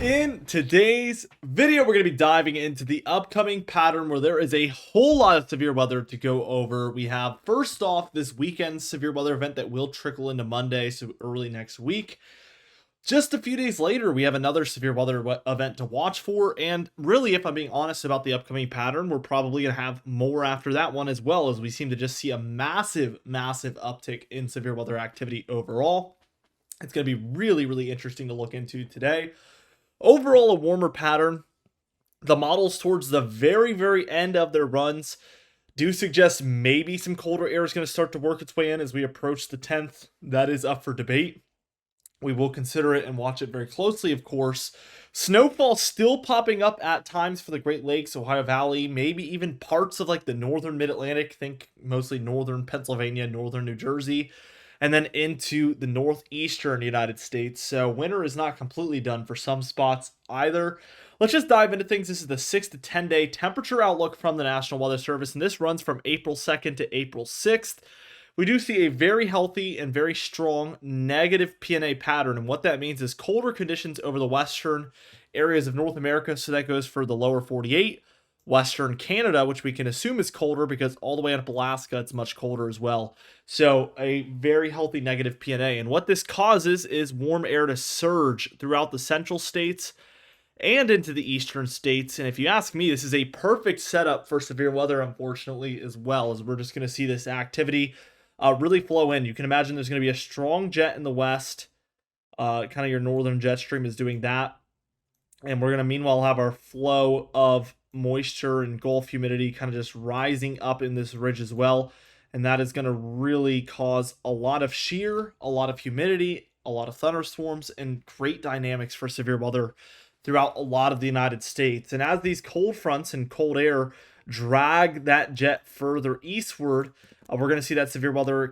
In today's video, we're going to be diving into the upcoming pattern where there is a whole lot of severe weather to go over. We have, first off, this weekend's severe weather event that will trickle into Monday, so early next week. Just a few days later, we have another severe weather event to watch for, and really, if I'm being honest about the upcoming pattern, we're probably going to have more after that one as well, as we seem to just see a massive uptick in severe weather activity overall. It's going to be really interesting to look into today. Overall, a warmer pattern. The models towards the very end of their runs do suggest maybe some colder air is going to start to work its way in as we approach the 10th. That is up for debate. We will consider it and watch it very closely, of course. Snowfall still popping up at times for the Great Lakes, Ohio Valley, maybe even parts of like the northern mid-Atlantic. Think mostly northern Pennsylvania, northern New Jersey, and then into the northeastern United States. So winter is not completely done for some spots either. Let's just dive into things. This is the 6 to 10 day temperature outlook from the National Weather Service, and this runs from April 2nd to April 6th. We do see a very healthy and very strong negative P&A pattern, and what that means is colder conditions over the western areas of North America, so that goes for the lower 48, Western Canada, which we can assume is colder because all the way up Alaska, it's much colder as well. So a very healthy negative P&A. And what this causes is warm air to surge throughout the central states and into the eastern states. And if you ask me, this is a perfect setup for severe weather, unfortunately, as well, as we're just going to see this activity really flow in. You can imagine there's going to be a strong jet in the west. Kind of your northern jet stream is doing that. And we're going to meanwhile have our flow of moisture and Gulf humidity kind of just rising up in this ridge as well. And that is going to really cause a lot of shear, a lot of humidity, a lot of thunderstorms, and great dynamics for severe weather throughout a lot of the United States. And as these cold fronts and cold air drag that jet further eastward, we're going to see that severe weather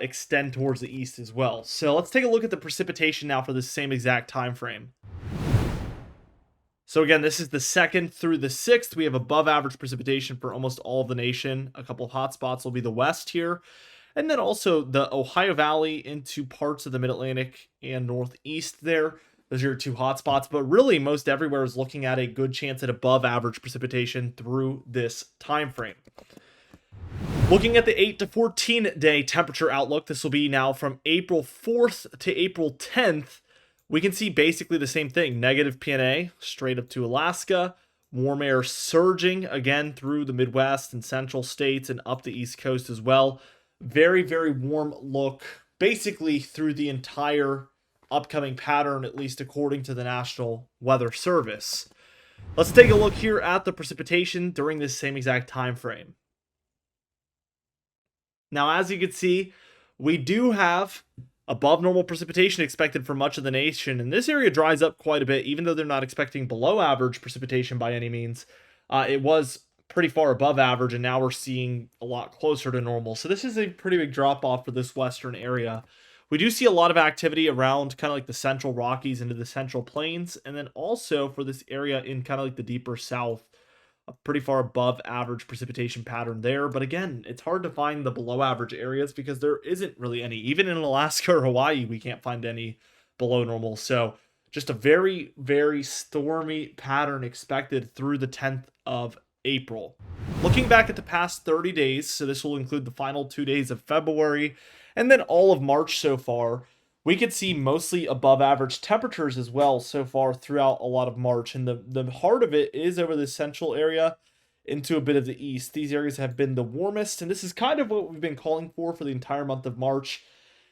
extend towards the east as well. So let's take a look at the precipitation now for the same exact time frame. So again, this is the 2nd through the 6th. We have above average precipitation for almost all of the nation. A couple of hot spots will be the west here. And then also the Ohio Valley into parts of the mid-Atlantic and northeast there. Those are your two hot spots. But really, most everywhere is looking at a good chance at above average precipitation through this time frame. Looking at the 8 to 14 day temperature outlook, this will be now from April 4th to April 10th. We can see basically the same thing. Negative P&A straight up to Alaska. Warm air surging again through the Midwest and central states and up the East Coast as well. Very warm look basically through the entire upcoming pattern, at least according to the National Weather Service. Let's take a look here at the precipitation during this same exact time frame. Now, as you can see, we do have above normal precipitation expected for much of the nation, and this area dries up quite a bit, even though they're not expecting below average precipitation by any means. It was pretty far above average, and now we're seeing a lot closer to normal. So this is a pretty big drop off for this western area. We do see a lot of activity around kind of like the central Rockies into the central plains, and then also for this area in kind of like the deeper south, a pretty far above average precipitation pattern there. But again, it's hard to find the below average areas because there isn't really any. Even in Alaska or Hawaii, we can't find any below normal. So just a very stormy pattern expected through the 10th of April. Looking back at the past 30 days, so this will include the final 2 days of February and then all of March so far, we could see mostly above average temperatures as well so far throughout a lot of March. And the heart of it is over the central area into a bit of the east. These areas have been the warmest, and this is kind of what we've been calling for the entire month of March.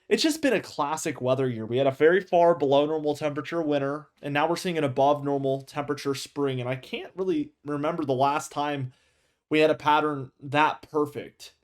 It's just been a classic weather year. We had a very far below normal temperature winter, and now we're seeing an above normal temperature spring. And I can't really remember the last time we had a pattern that perfect.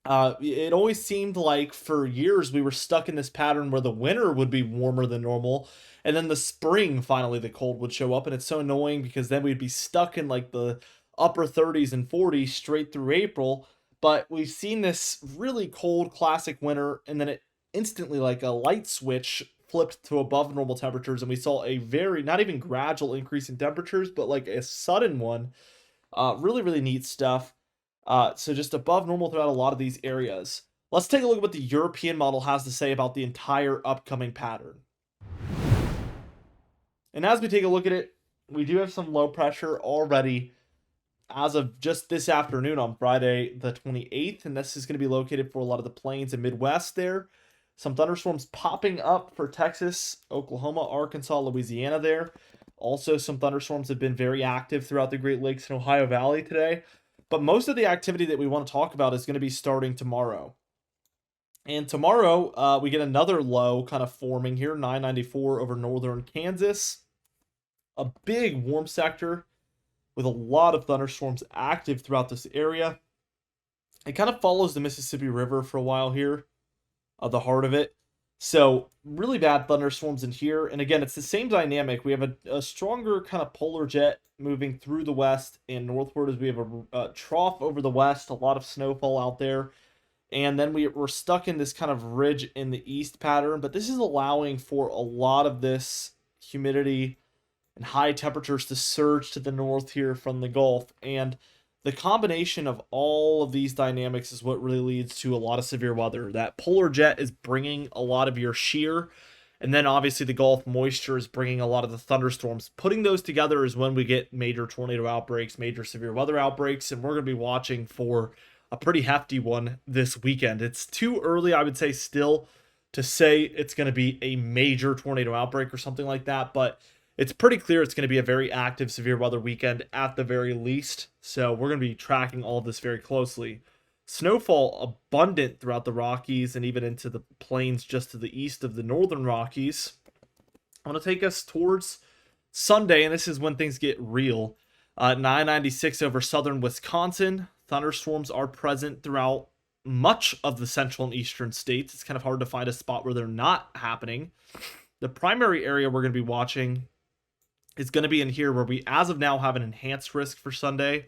It always seemed like for years we were stuck in this pattern where the winter would be warmer than normal, and then the spring finally the cold would show up, and it's so annoying because then we'd be stuck in like the upper 30s and 40s straight through April. But we've seen this really cold classic winter, and then it instantly, like a light switch, flipped to above normal temperatures, and we saw a very, not even gradual increase in temperatures, but like a sudden one. Really neat stuff. So just above normal throughout a lot of these areas. Let's take a look at what the European model has to say about the entire upcoming pattern. And as we take a look at it, we do have some low pressure already as of just this afternoon on Friday the 28th, and this is going to be located for a lot of the plains and Midwest there. Some thunderstorms popping up for Texas, Oklahoma, Arkansas, Louisiana there. Also, some thunderstorms have been very active throughout the Great Lakes and Ohio Valley today. But most of the activity that we want to talk about is going to be starting tomorrow. And tomorrow, we get another low kind of forming here, 994 over northern Kansas. A big warm sector with a lot of thunderstorms active throughout this area. It kind of follows the Mississippi River for a while here, the heart of it. So really bad thunderstorms in here. And again, it's the same dynamic. We have a stronger kind of polar jet moving through the west and northward as we have a trough over the west, a lot of snowfall out there. And then we're stuck in this kind of ridge in the east pattern, but this is allowing for a lot of this humidity and high temperatures to surge to the north here from the Gulf. And the combination of all of these dynamics is what really leads to a lot of severe weather. That polar jet is bringing a lot of your shear, and then obviously the Gulf moisture is bringing a lot of the thunderstorms. Putting those together is when we get major tornado outbreaks, major severe weather outbreaks, and we're going to be watching for a pretty hefty one this weekend. It's too early, I would say, still to say it's going to be a major tornado outbreak or something like that, but it's pretty clear it's going to be a very active severe weather weekend at the very least. So we're going to be tracking all of this very closely. Snowfall abundant throughout the Rockies and even into the plains just to the east of the northern Rockies. I'm going to take us towards Sunday, and this is when things get real. 996 over southern Wisconsin. Thunderstorms are present throughout much of the central and eastern states. It's kind of hard to find a spot where they're not happening. The primary area we're going to be watching is going to be in here where we, as of now, have an enhanced risk for Sunday.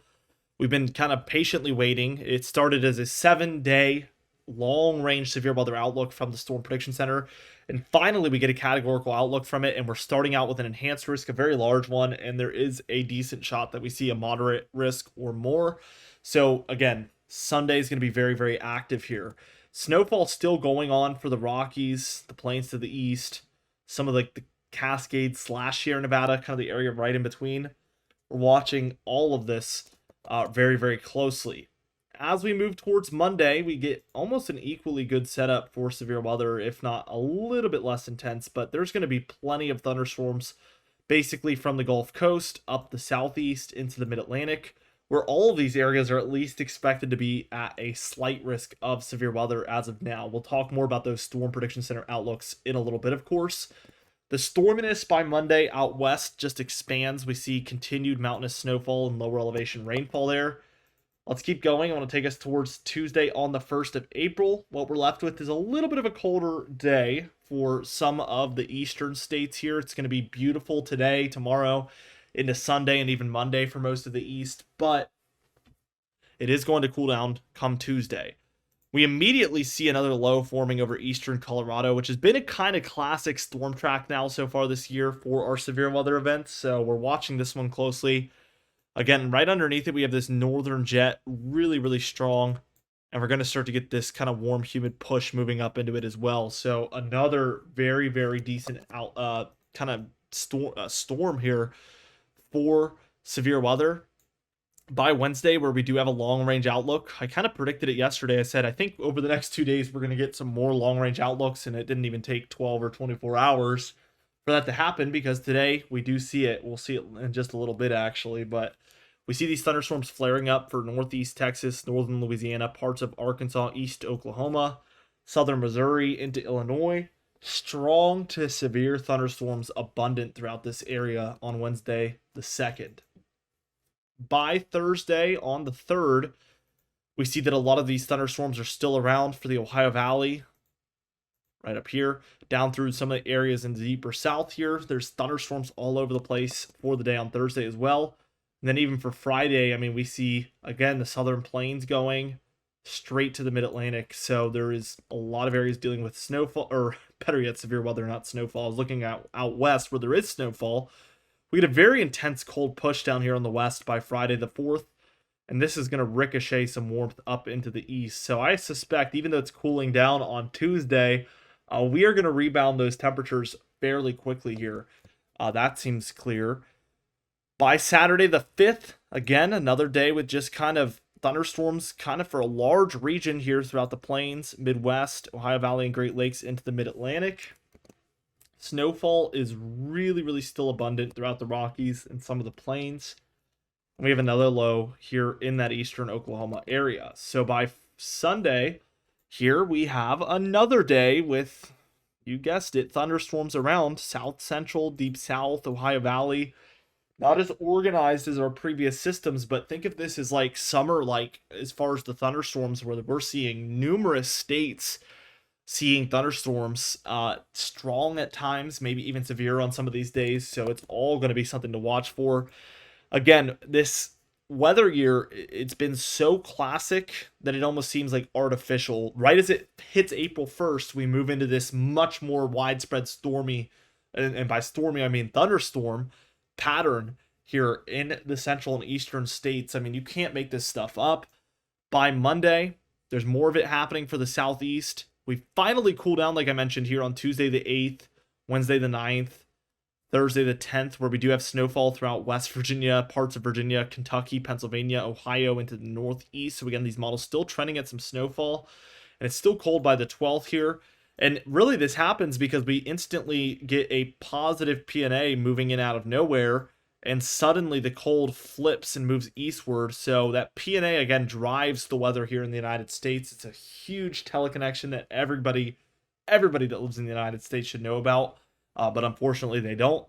We've been kind of patiently waiting. It started as a 7-day long-range severe weather outlook from the Storm Prediction Center. And finally, we get a categorical outlook from it, and we're starting out with an enhanced risk, a very large one, and there is a decent shot that we see a moderate risk or more. So again, Sunday is going to be very, very active here. Snowfall still going on for the Rockies, the plains to the east, some of the Cascades / Sierra Nevada, kind of the area right in between. We're watching all of this very, very closely. As we move towards Monday, we get almost an equally good setup for severe weather, if not a little bit less intense, but there's going to be plenty of thunderstorms basically from the Gulf Coast up the southeast into the mid-Atlantic, where all of these areas are at least expected to be at a slight risk of severe weather as of now. We'll talk more about those Storm Prediction Center outlooks in a little bit, of course. The storminess by Monday out west just expands. We see continued mountainous snowfall and lower elevation rainfall there. Let's keep going. I want to take us towards Tuesday on the 1st of April. What we're left with is a little bit of a colder day for some of the eastern states here. It's going to be beautiful today, tomorrow, into Sunday, and even Monday for most of the east, but it is going to cool down come Tuesday. We immediately see another low forming over eastern Colorado, which has been a kind of classic storm track now so far this year for our severe weather events, so we're watching this one closely. Again, right underneath it, we have this northern jet, really, really strong. And we're going to start to get this kind of warm, humid push moving up into it as well. So another very, very decent kind of storm here for severe weather. By Wednesday, where we do have a long-range outlook, I kind of predicted it yesterday. I said, I think over the next 2 days, we're going to get some more long-range outlooks. And it didn't even take 12 or 24 hours for that to happen, because today we do see it. We'll see it in just a little bit, actually, but we see these thunderstorms flaring up for northeast Texas, northern Louisiana, parts of Arkansas, east Oklahoma, southern Missouri into Illinois. Strong to severe thunderstorms abundant throughout this area on Wednesday the 2nd. By Thursday on the 3rd, we see that a lot of these thunderstorms are still around for the Ohio Valley, right up here, down through some of the areas in the deeper south here. There's thunderstorms all over the place for the day on Thursday as well. And then even for Friday, I mean, we see, again, the southern plains going straight to the mid-Atlantic. So there is a lot of areas dealing with snowfall, or better yet, severe weather, not snowfall. I was looking out west where there is snowfall. We get a very intense cold push down here on the west by Friday the 4th. And this is going to ricochet some warmth up into the east. So I suspect, even though it's cooling down on Tuesday, we are going to rebound those temperatures fairly quickly here. That seems clear. By Saturday the 5th, again, another day with just kind of thunderstorms kind of for a large region here throughout the plains, Midwest, Ohio Valley, and Great Lakes into the Mid-Atlantic. Snowfall is really, really still abundant throughout the Rockies and some of the plains. We have another low here in that eastern Oklahoma area. So by Sunday, here we have another day with, you guessed it, thunderstorms around South Central, Deep South, Ohio Valley. Not as organized as our previous systems, but think of this as like summer, like as far as the thunderstorms, where we're seeing numerous states seeing thunderstorms, strong at times, maybe even severe on some of these days. So it's all going to be something to watch for. Again, this weather year, it's been so classic that it almost seems like artificial. Right as it hits April 1st, we move into this much more widespread stormy, and by stormy I mean thunderstorm pattern here in the central and eastern states. I mean, you can't make this stuff up. By Monday, there's more of it happening for the southeast. We finally cool down, like I mentioned, here on Tuesday the 8th, Wednesday the 9th, Thursday the 10th, where we do have snowfall throughout West Virginia, parts of Virginia, Kentucky, Pennsylvania, Ohio, into the northeast. So again, these models still trending at some snowfall, and it's still cold by the 12th here. And really this happens because we instantly get a positive PNA moving in out of nowhere, and suddenly the cold flips and moves eastward. So that PNA again drives the weather here in the United States. It's a huge teleconnection that everybody that lives in the United States should know about. But unfortunately they don't,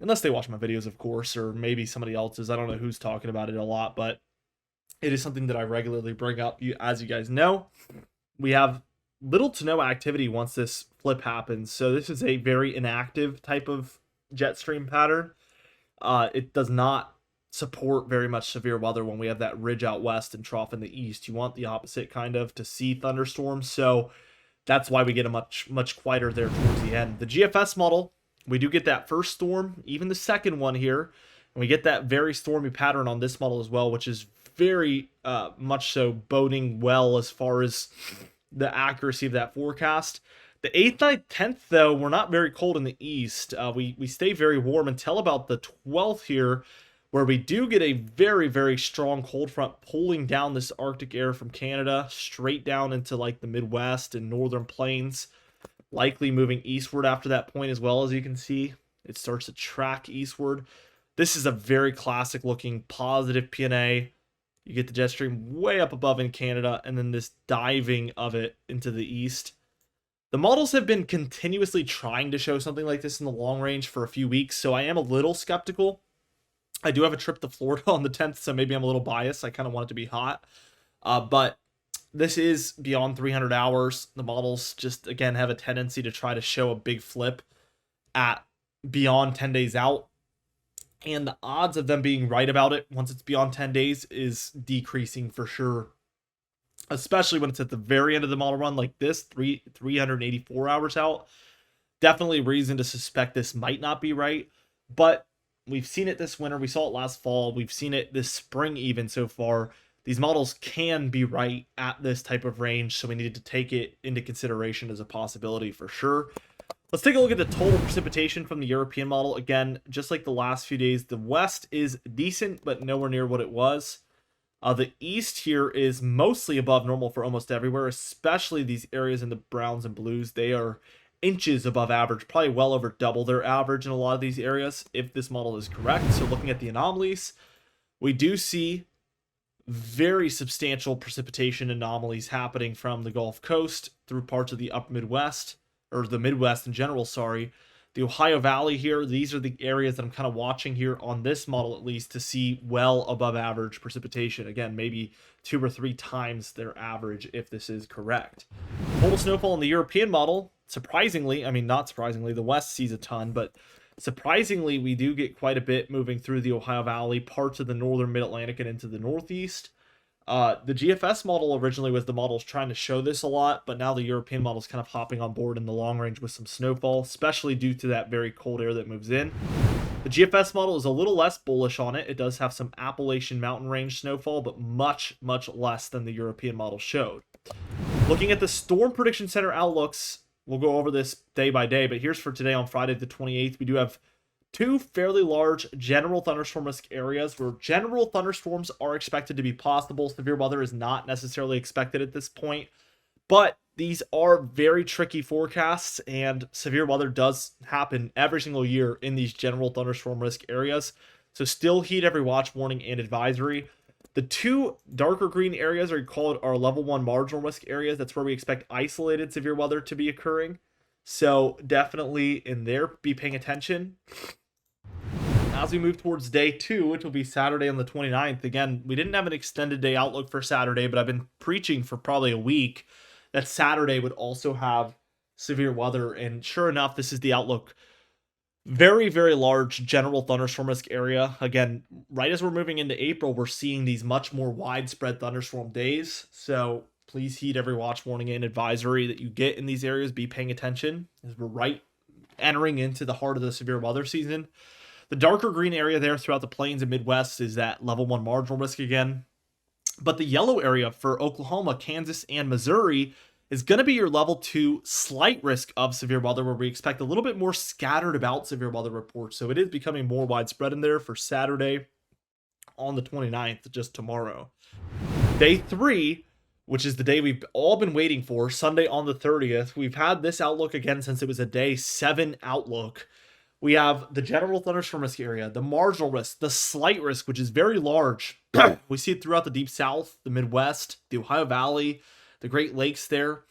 unless they watch my videos, of course, or maybe somebody else's. I don't know who's talking about it a lot, but it is something that I regularly bring up. As you guys know, we have little to no activity once this flip happens. So this is a very inactive type of jet stream pattern. It does not support very much severe weather when we have that ridge out west and trough in the east. You want the opposite kind of to see thunderstorms. So that's why we get a much quieter there towards the end. The GFS model, we do get that first storm, even the second one here, and we get that very stormy pattern on this model as well, which is very much so boding well as far as the accuracy of that forecast. The 8th, 9th, 10th, though, we're not very cold in the east. We stay very warm until about the 12th here, where we do get a very, very strong cold front pulling down this Arctic air from Canada straight down into like the Midwest and northern plains, likely moving eastward after that point as well. As you can see, it starts to track eastward. This is a very classic looking positive PNA. You get the jet stream way up above in Canada, and then this diving of it into the east. The models have been continuously trying to show something like this in the long range for a few weeks, so I am a little skeptical. I do have a trip to Florida on the 10th, so maybe I'm a little biased. I kind of want it to be hot. But this is beyond 300 hours. The models just, again, have a tendency to try to show a big flip at beyond 10 days out. And the odds of them being right about it once it's beyond 10 days is decreasing for sure. Especially when it's at the very end of the model run like this, 384 hours out. Definitely reason to suspect this might not be right. But we've seen it this winter. We saw it last fall. We've seen it this spring even so far. These models can be right at this type of range, so we need to take it into consideration as a possibility for sure. Let's take a look at the total precipitation from the European model. Again, just like the last few days, the west is decent, but nowhere near what it was. The east here is mostly above normal for almost everywhere, especially these areas in the browns and blues. They are inches above average, probably well over double their average in a lot of these areas, if this model is correct. So looking at the anomalies, we do see very substantial precipitation anomalies happening from the Gulf Coast through parts of the upper Midwest, or the Midwest in general, sorry. The Ohio Valley here, these are the areas that I'm kind of watching here on this model at least to see well above average precipitation. Again, maybe 2 or 3 times their average if this is correct. Total snowfall in the European model, surprisingly, I mean not surprisingly, the west sees a ton, but surprisingly we do get quite a bit moving through the Ohio Valley, parts of the northern mid-Atlantic and into the northeast. The GFS model originally was the models trying to show this a lot, but now the European model is kind of hopping on board in the long range with some snowfall, especially due to that very cold air that moves in. The GFS model is a little less bullish on it. It does have some Appalachian mountain range snowfall, but much less than the European model showed. Looking at the Storm Prediction Center outlooks, we'll go over this day by day, but here's for today on Friday the 28th. We do have two fairly large general thunderstorm risk areas where general thunderstorms are expected to be possible. Severe weather is not necessarily expected at this point, but these are very tricky forecasts, and severe weather does happen every single year in these general thunderstorm risk areas. So still heed every watch, warning, and advisory. The two darker green areas are called our level 1 marginal risk areas. That's where we expect isolated severe weather to be occurring. So definitely in there, be paying attention. As we move towards day 2, which will be Saturday on the 29th, again, we didn't have an extended day outlook for Saturday, but I've been preaching for probably a week that Saturday would also have severe weather. And sure enough, this is the outlook. Very, very large general thunderstorm risk area. Again, right as we're moving into April, we're seeing these much more widespread thunderstorm days. So please heed every watch, warning, and advisory that you get in these areas. Be paying attention as we're entering into the heart of the severe weather season. The darker green area there throughout the plains and Midwest is that level 1 marginal risk again. But the yellow area for Oklahoma, Kansas, and Missouri is going to be your level 2 slight risk of severe weather, where we expect a little bit more scattered about severe weather reports. So it is becoming more widespread in there for Saturday on the 29th, just tomorrow. Day 3, which is the day we've all been waiting for, Sunday on the 30th. We've had this outlook again since it was a day 7 outlook. We have the general thunderstorm risk area, the marginal risk, the slight risk, which is very large. We see it throughout the Deep South, the Midwest, the Ohio Valley, the Great Lakes there.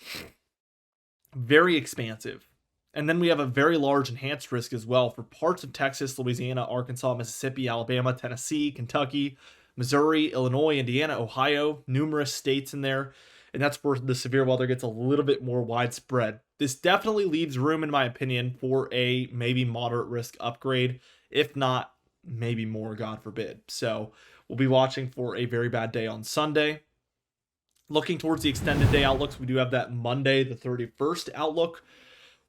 Very expansive. And then we have a very large enhanced risk as well for parts of Texas, Louisiana, Arkansas, Mississippi, Alabama, Tennessee, Kentucky, Missouri, Illinois, Indiana, Ohio, numerous states in there. And that's where the severe weather gets a little bit more widespread. This definitely leaves room, in my opinion, for a maybe moderate risk upgrade, if not maybe more, God forbid. So we'll be watching for a very bad day on Sunday. Looking towards the extended day outlooks, we do have that Monday, the 31st outlook,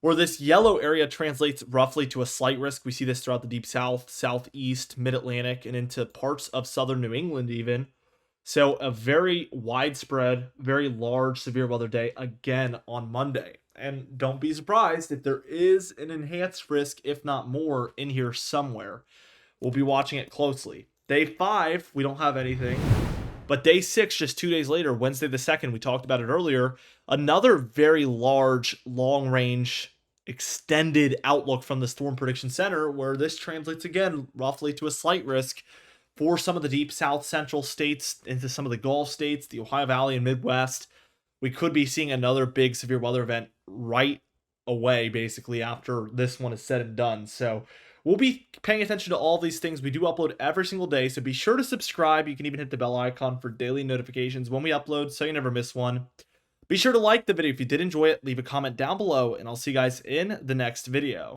where this yellow area translates roughly to a slight risk. We see this throughout the Deep South, Southeast, Mid-Atlantic, and into parts of southern New England even. So a very widespread, very large severe weather day again on Monday. And don't be surprised if there is an enhanced risk, if not more, in here somewhere. We'll be watching it closely. Day 5, we don't have anything. But day 6, just 2 days later, Wednesday the 2nd, we talked about it earlier, another very large, long-range, extended outlook from the Storm Prediction Center, where this translates again roughly to a slight risk for some of the Deep South Central states, into some of the Gulf states, the Ohio Valley and Midwest. We could be seeing another big severe weather event right away, basically, after this one is said and done. So we'll be paying attention to all these things. We do upload every single day, so be sure to subscribe. You can even hit the bell icon for daily notifications when we upload, so you never miss one. Be sure to like the video if you did enjoy it, leave a comment down below, and I'll see you guys in the next video.